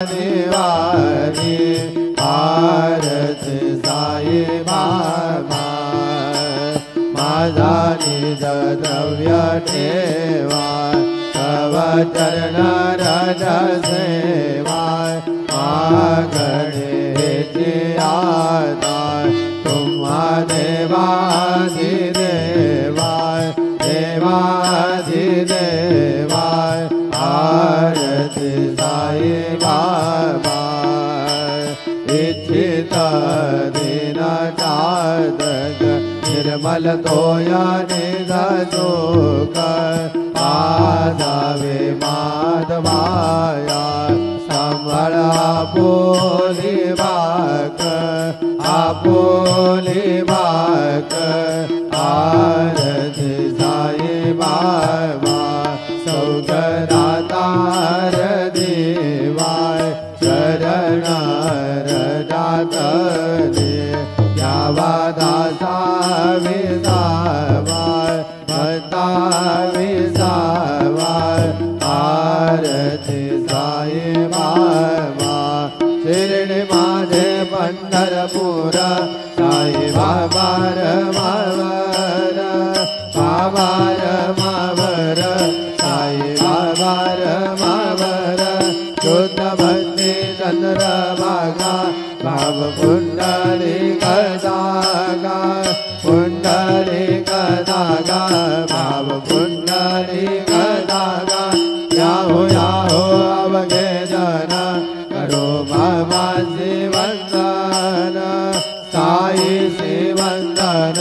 देवारी आरती साई बाबा माझा निज द्रव्य ठेवा तव चरण रज सेवा मागणेची आता तुम्हा देवादि देवा देवादि देवा आरती साई बाबा इच्छित दीन चादक निर्मल तोया निज शोक आदावे माधवाया संभळ आपोली बाक आरती साई बाबा सौगरातार देवाय शरण रजातले यावा दासा विसावाय भक्ता विसावाय आरती साई बाबा शिर्डी माझे पंढरपूर साई बाबा रमावर बाबा रमावर साई बाबा रमावर शुद्ध भक्ती चंद्रभागा भाव पुंडलिक दागा भाव